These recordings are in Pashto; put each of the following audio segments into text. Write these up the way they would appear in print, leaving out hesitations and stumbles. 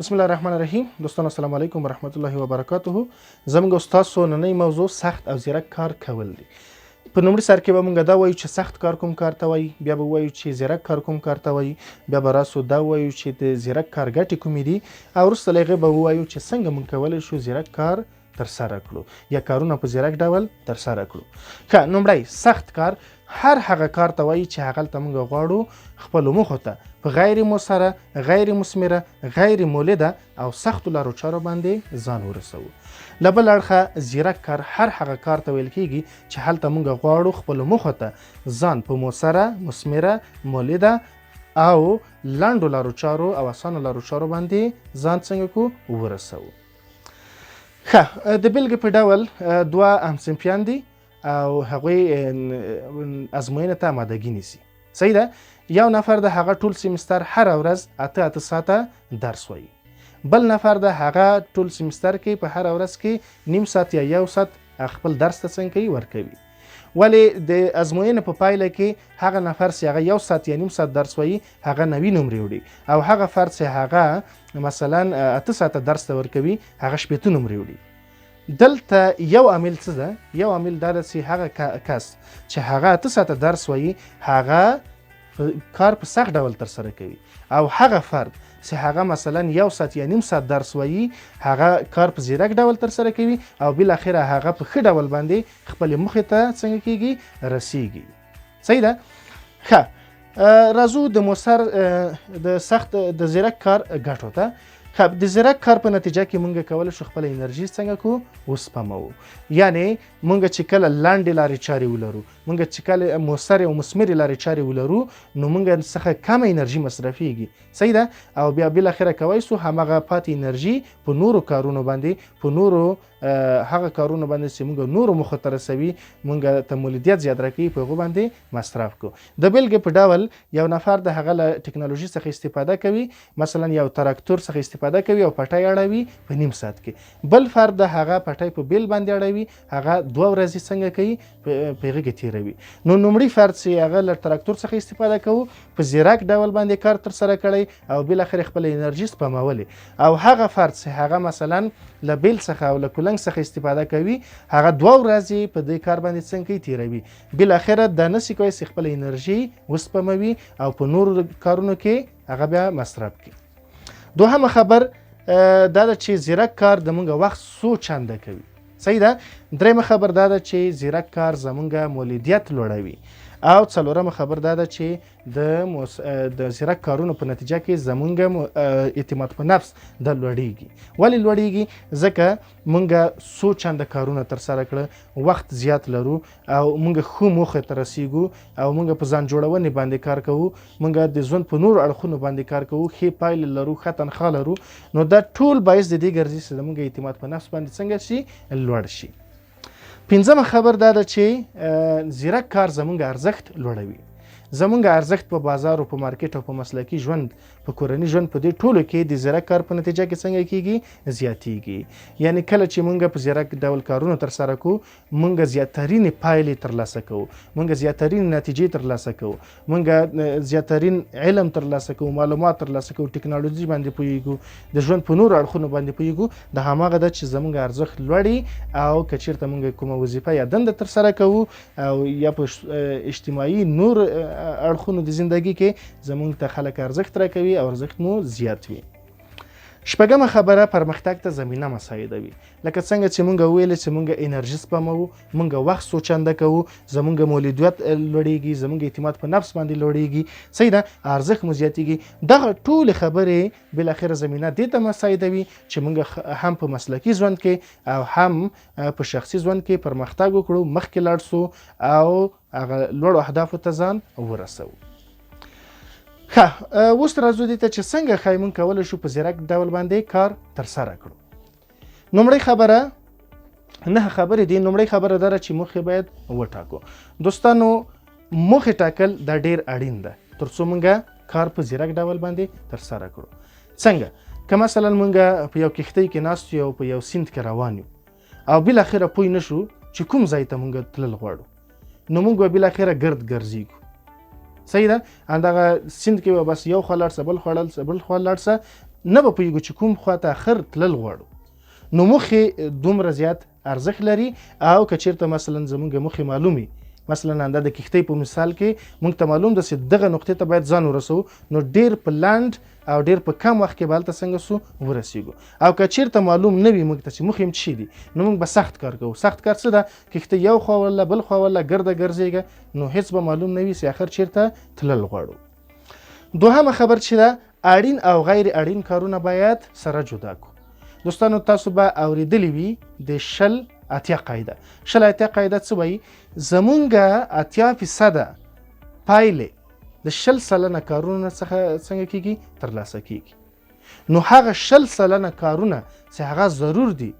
بسم الله الرحمن الرحیم. دوستان السلام علیکم ورحمت الله وبرکاته. زموږ ستاسو نننۍ موضوع سخت او زیرک کار کول دي. په لومړي سر کې به موږ دا وایو چې سخت کار کوم کار ته وایي، بیا به وایو چې زیرک کار کوم کار ته وایي، بیا به راسو دا وایو چې د زیرک کار ګټې کومې دي، او وروسته له هغې به ووایو چې څنګه موږ کولی شو زیرک کار ترسره کړو یا کارونه په زیرک ډول ترسره کړو. ښه، لومړی سخت کار هر هغه کار ته وایي چې هغلته موږ غواړو خپلو موخو ته په غیر مؤثره، غیر مثمره، غیر مولده او سختو لارو چارو باندې ځان ورسوو. له بل اړخه زیرک کار هر هغه کار ته ویل کیږي چې هلته موږ غواړو خپلو موخو ته ځان په مؤثره، مثمره، مولده او لنډو لارو چارو او اسانو لارو چارو باندې ځان څنګه کو ورسوو. ښه، د بیلګې په ډول دوه همصنفیان دي او هغوی ازموینې ته آمادګي نیسي. صحیح ده؟ یو نفر د هغه ټول سیمستر هره ورځ 8 ساعته درس وایي. بل نفر د هغه ټول سیمستر کې په هره ورځ کې نیم ساعت یا یو ساعت خپل درس ته څنګه کوي ورکوي. ولې د ازموینې په پایله کې هغه نفر چې هغه یو ساعت یا نیم ساعت درس وایي هغه 90 نمرې وړي او هغه فرد چې هغه مثلا 8 ساعته درس ته ورکوي هغه 80 نمرې وړي. دلته یو عامل څه ده؟ یو عامل دا ده چې هغه کس چې هغه 8 ساعته درس وایي هغه کار په سخت ډول ترسره کوي او هغه فرد چې هغه مثلا یو ساعت یا نیم ساعت درس وایي هغه کار په زیرک ډول ترسره کوي او بالاخره هغه په ښه ډول باندې خپلې موخې ته څنګه کیږي رسیږي. صحیح ده؟ ښه، راځو د مؤثر د سخت د زیرک کار ګټو ته. ښه، د زیرک کار په نتیجه کې موږ کولی شو خپله انرژي څنګه کو وسپموو. یعنی موږ چې کله لنډې لارې چارې ولرو، موږ چې کله مؤثرې او مثمرې لارې چارې ولرو نو موږ څخه کمه انرژي مصرفیږي. صحیح ده؟ او بیا بالاخره کولی سو همغه پاتې انرژي په نورو کارونو باندې، په نورو هغه کارونه باندې چې موږ نورو موخو ته رسوي، موږ ته مولیدیت زیات راکوي، په هغو باندې مصرف کو. د بیلګې په ډول یو نفر د هغه له ټکنالوژي څخه استفاده کوي، مثلا یو تراکتور څخه استفاده کوي او پټۍ اړوي په نیم ساعت کې. بل فرد د هغه پټۍ په بیل باندې اړوي، هغه 2 ورځې څنګه کوي په هغه کې تیروي. نو لومړی فرد چې هغه له تراکتور څخه استفاده کوي په زیرک ډول باندې کار ترسره کړی او بالاخره خپل انرژي سپمولې، او هغه فرد چې هغه مثلا له بیل څخه او له کولنګ څخه استفاده کوي هغه 2 ورځې په دې کار باندې څنګه تیروي. بالاخره دا نشي کولی چې خپل انرژي وسپموي او په نورو کارونو کې هغه بیا مصرف کړي. دوهمه خبر دا ده چې زیرک کار د موږ وخت څو چنده کوي. صحیح ده؟ درېیمه خبر دا ده چې زیرک کار زموږ مولیدیت لوړوي او څلورمه خبر دا ده چې د زیرک کارونو په نتیجه کې زمونږ اعتماد په نفس د لوړیږي. ولې لوړیږي؟ ځکه مونږ څو چنده کارونه ترسره کړه، وخت زیات لرو او مونږ ښه موخې ته رسیږو او مونږ په ځان جوړونې باندې کار کوو، مونږ د ژوند په نورو اړخونو باندې کار کوو، ښې پایلې لرو، ښه تنخواه لرو. نو دا ټول باعث د دې ګرځي چې زمونږ اعتماد په نفس باندې څنګه شي؟ لوړ شي. پنځمه خبر دا ده چې زیرک کار زمونږ ارزښت لوړوي. زمونږ ارزښت په بازار او په مارکیټ او په مسلکي ژوند، په کورني ژوند، په دې ټولو کې د زیرک کار په نتیجه کې څنګه کیږي؟ زیاتیږي. یعنی کله چې مونږ په زیرک ډول کارونه ترسره کوو مونږ زیاترین پایلې ترلاسه کوو، مونږ زیاترین نتیجې ترلاسه کوو، مونږ زیاترین علم ترلاسه کوو، معلومات ترلاسه کوو، ټکنالوژي باندې پوهیږو، د ژوند په نورو اړخونو باندې پوهیږو. د هماغه ده چې زمونږ ارزښت لوړي او که چیرته مونږ کومه وظیفه یا دنده ترسره کوو او یا په اجتماعي نور اړخونو د زندگی کې زمونږ ته خلک ارزښت راکوي او ارزښت مو زیات وي. شپږمه خبره پرمختګ ته زمینه مساعدوي. لکه څنګه چې مونږ ویل چې مونږ انرژي سپموو، مونږ وخت څو چنده کوو، زمونږ مولیدیت لوړیږي، زمونږ اعتماد په نفس باندې لوړیږي. صحیح ده؟ ارزښت مو زیاتیږي. دغه ټولې خبرې بالاخره زمینه دې ته مساعدوي چې مونږ هم په مسلکي ژوند کې او هم په شخصي ژوند کې پرمختګ وکړو، مخکې لاړ سو او هغه لوړو اهدافو ته ځان ورسوو. ښه، اوس راځو دې ته چې څنګه ښایي موږ کولی شو په زیرک ډول باندې کار ترسره کړو. لومړی خبره، نه خبرې دي، لومړی خبره دا ده چې موخې باید وټاکو. دوستانو، موخې ټاکل دا ډېر اړین ده تر څو موږ کار په زیرک ډول باندې ترسره کړو. څنګه؟ که مثلا موږ په یو کښتۍ کې ناست یو او په یو سیند کې روان یو او بالاخره پوه نشو چې کوم ځای ته موږ تلل غواړو، نو موږ به بالاخره ګرد ګرځېږو. صحیح ده؟ همدغه سیند کې به بس یو خوا لاړ شه، بل خوا لاړ شه، نه به پوهېږو چې کوم خواته اخر تلل غواړو. نو موخې دومره زیات ارزښت لري او که چېرته مثلا زمونږ موخې معلومي، مثلا دا د کښتۍ په مثال کې موږ ته معلوم ده چې دغه نقطې ته باید ځان ورسوو، نو ډېر په لنډ او ډېر په کم وخت کې به هلته څنګه سو ورسېږو. او که چېرته معلوم نه وي موږ ته چې موخې څه دي، نو موږ به سخت کار کوو. سخت کار څه ده؟ کښتۍ یو خوا وله بل خوا وله ګرده ګرځېږه، نو هېڅ به معلوم نه وي چې آخر چېرته تلل غواړو. دوهمه خبر چې ده، اړین او غیر اړین کارونه باید سره جدا کړو. دوستانو تاسو به اورېدلی وي د 80 قاعده. 80 قاعده څه وایي؟ زمونږ 80% پایلې د 20% کارونو څخه څنګه کیږي؟ ترلاسه کیږي. نو هغه 20% کارونه چې هغه ضرور دي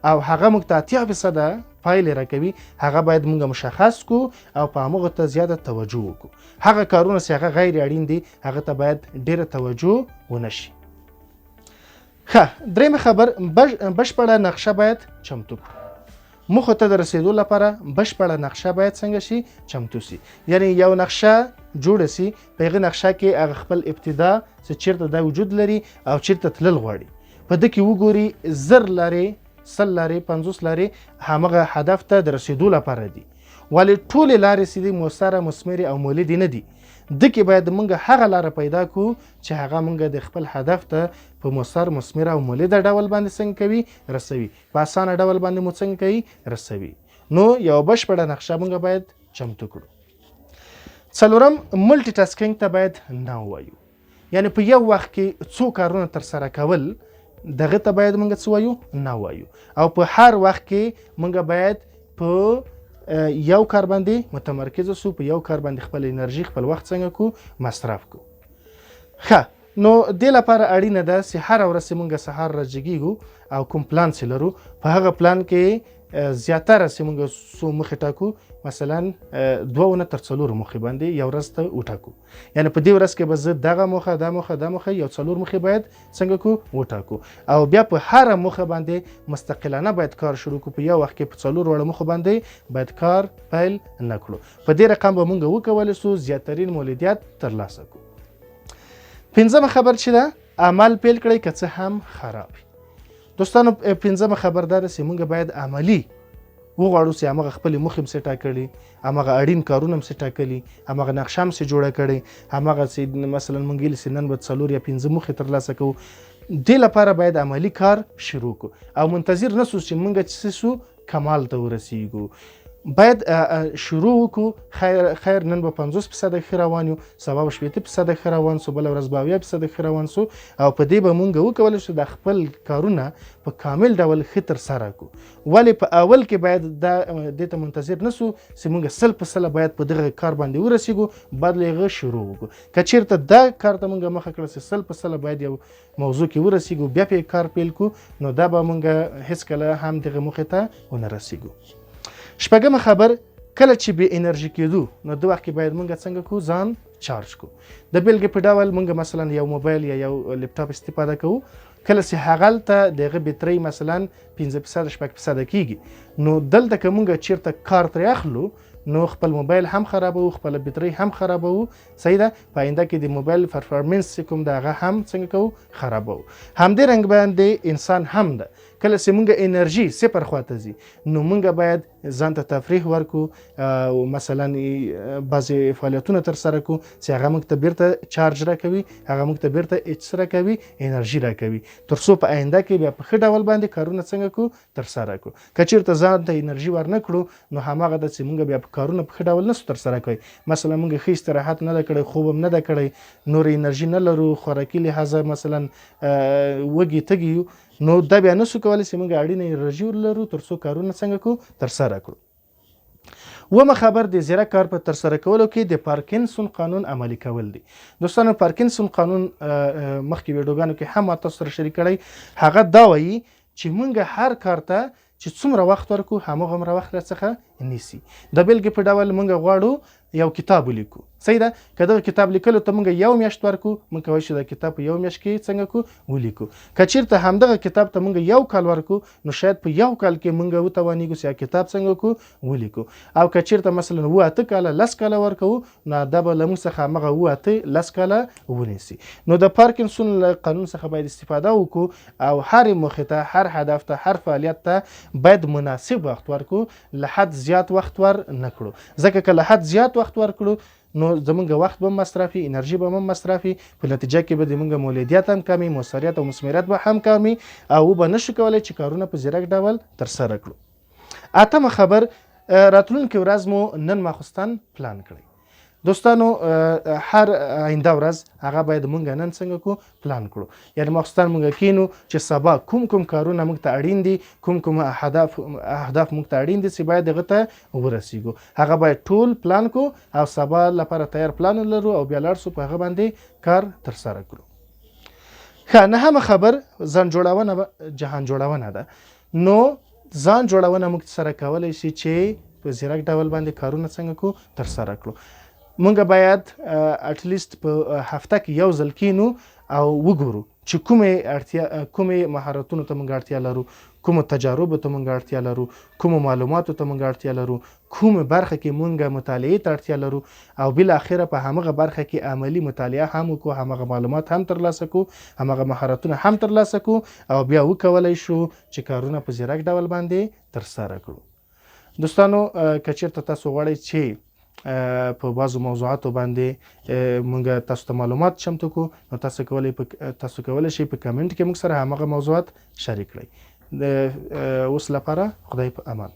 او هغه موږ ته 80% پایلې راکوي، هغه باید موږ مشخص کو او په هغه ته زیاته توجه وکړو. هغه کارونه چې هغه غیر اړین دي هغه ته باید ډیره توجه ونه شي. درېمه خبر، بشپړه نقشه باید چمتو کړو. موخو ته د رسیدو لپاره بشپړه نقشه باید څنګه شي؟ چمتو سي. یعنی یو نقشه جوړه سي، په هغه نقشه کې هغه خپل ابتدا چې چیرته دا وجود لري او چیرته تلل غواړي، په دې کې وګوري 10 لارې، 100 لارې، 50 لارې همغه هدف ته د رسیدو لپاره دي، ولې ټولې لارې چې دي مؤثره، مثمرې او مولدې نه دي. دکې باید موږ هغه لاره پیدا کړو چې هغه موږ د خپل هدف ته په مؤثر، مثمر او مولد ډول باندې څنګه کوي؟ رسوي. په اسانه ډول باندې مو څنګه کوي؟ رسوي. نو یو بشپړه نقشه موږ باید چمتو کړو. څلورم، ملټي ټاسکینګ ته باید نه ووایو. یعنی په یو وخت کې څو کارونه ترسره کول، دغه ته باید موږ څه وایو؟ نه وایو. او په هر وخت کې موږ باید په یو کار باندې متمرکز سو، په یو کار باندې خپل انرژي، خپل وخت څنګه کو؟ مصرف کو. نو دې لپاره اړینه ده چې هر ورځ موږ سهار راجګیږو او کوم پلان چې لرو، په هغه پلان کې زیاتره چې موږ څو مخې ټاکو، مثلا 2 نه تر 4 مخې باندې یو ورځ ته وټاکو. یعنی په دې ورځ کې به زه دغه موخه، دا موخه، دا موخه، یو 4 مخې باید څنګه کو؟ وټاکو. او بیا په هر موخه باندې مستقلانه باید کار شروع کو. په یو وخت کې په 4 وړ موخه باندې باید کار پیل نه کړو. په دې رقم به موږ وکولای سو زیاترین مولدیت ترلاسه کو. پنځمه خبر چې ده، عمل پیل کړئ که څه هم خراب. دوستانو پنځمه خبردار چې موږ باید عملی وغواړو چې همغه خپل موخې هم ټاکلي، همغه اړین کارونه هم ټاکلي، همغه نقشه هم جوړه کړې، همغه چې مثلا موږ ویل چې نن به 4 یا 5 موخې ترلاسه کوو. دې لپاره باید عملی کار شروع کو او منتظر نسو چې موږ چې سو کمال ته ورسیږو. باید شروع وکړو. خیر نن به 50% ښه روان یو، سبا به 70% ښه روان سو، بله ورځ به 80% ښه روان سو، او په دې به مونږ وکولی شو د خپل کارونه په کامل ډول ښه ترسره کړو. ولې په اول کې باید دې ته منتظر نسو چې مونږ 100% باید په دغه کار باندې ورسیږو، بعد له هغه شروع وکړو. که چېرته دا کار ته مونږ مخه کړه چې 100% باید یو موضوع کې ورسیږو، بیا پې کار پیل کړو، نو دا به مونږ هېڅکله هم دغه موخې ته ونه رسیږو. شپږمه خبر، کله چې بې انرژي کېدو، نو د وخت کې باید مونږ څنګه کو؟ ځان چارج کو. د بیلګې په ډول مونږ مثلا یو موبایل یا یو لپټاپ استفاده کوو، کله چې هغلته دغه بیټرۍ مثلا 5% 6% کیږي، نو دلته که مونږ چیرته کار ترې اخلو، نو خپل موبایل هم خرابوو، خپل بیټرۍ هم خرابوو. صحیح ده؟ په آینده کې د موبایل پرفارمنس چې کوم ده هغه هم څنګه کوو؟ خرابوو. همدې رنګ باندې انسان هم ده. کله چې مونږ انرژي 0 خواته ځي، نو مونږ باید ځان ته تفریح ورکو، مثلا بعضې فعالیتونه ترسره کړو چې هغه موږ ته بیرته چارج راکوي، هغه موږ ته بیرته څه راکوي؟ انرژي راکوي، تر څو په آینده کې بیا په ښه ډول باندې کارونه څنګه کړو؟ ترسره کړو. که چېرته ځان ته انرژي ورنه کړو، نو هماغه ده چې مونږ بیا په کارونه په ښه ډول نسو ترسره کوي. مثلا مونږ ښه استراحت نه ده کړی، خوب هم نه ده کړی، نور انرژي نه لرو، خوراکي لحاظه مثلا وږي تږي یو، نو دا بیا نسو کولی چې موږ اړینه انرژي ولرو تر څو کارونه څنګه کړو؟ ترسره کړو. اوومه خبر، د زیرک کار په ترسره کولو کې د پارکینسون قانون عملي کول دي. دوستانو پارکینسون قانون مخکې ویډیوګانو کې هم ما تاسو سره شریک کړی. هغه دا وایي چې موږ هر کار ته چې څومره وخت ورکو، هماغومره وخت راڅخه نیسي. د بیلګې په ډول موږ غواړو یو کتاب ولیکو. صحیح ده. که دغه کتاب لیکلو ته موږ یو میاشت ورکو، موږ کولی شو دا کتاب په یو میاشت کې څنګه کو ولیکو. که چیرته همدغه کتاب ته موږ یو کال ورکو نو شاید په یو کال کې موږ وتوانیږو چې کتاب څنګه کو ولیکو. او که چیرته مثلا 8 کاله 10 کاله ورکو نو دا به له موږ څخه همغه 10 کاله ونیسي. نو د پارکینسون له قانون څخه باید استفاده وکړو او هر موخې ته، هر هدف ته، هر فعالیت ته باید مناسب وخت ورکو، له حد زیات وخت ور نه کړو. ځکه که له حد زیات وخت ورکړو نو زمونږ وخت به مصرفي، انرژي به هم مصرفي، په نتیجه کې به زمونږ مولدیت هم کمي، موثریت او مثمریت به هم کمي او به نشو کولی چې کارونه په زیرک ډول ترسره کړو. اتمه خبر، راتلونکې ورځ مو نن ماخوستن پلان کړئ. دوستانو هر آینده ورځ هغه باید مونږ نن څنګه کو پلان کړو. یعنی ماخوستن مونږ کینو چې سبا کوم کارونه مونږ ته اړین دي، کوم اهداف مونږ ته اړین دي چې باید هغه ته ورسیږو. هغه باید ټول پلان کو او سبا لپاره تیار پلان لرو او بیا لاړ شو په هغه باندې کار ترسره کړو. ښه، نهمه خبر، ځان جوړونه جهان جوړونه ده. نو ځان جوړونه موږ سره کولی شي چې په زیرک ډول باندې کارونه څنګه کو ترسره کړو. مونږ باید اټلیست په هفته کې یو ځل کینو او وګورو چې کومې مهارتونو ته مونږ اړتیا لرو، کومو تجاربو ته مونږ اړتیا لرو، کومو معلوماتو ته مونږ اړتیا لرو، کومه برخه کې مونږ مطالعې ته اړتیا لرو او بالاخره په همغه برخه کې عملی مطالعه هم وکړو، همغه معلومات هم ترلاسه کړو، همغه مهارتونه هم ترلاسه کړو او بیا وکولی شو چې کارونه په زیرک ډول باندې ترسره کړو. دوستانو که چیرته تاسو غواړئ چې په بعضو موضوعاتو باندې مونږ تاسو ته معلومات چمتو کو نو تاسو کولی شئ په کمنټ کې موږ سره همغه موضوعات شریک کړئ. اوس لپاره خدای په امان.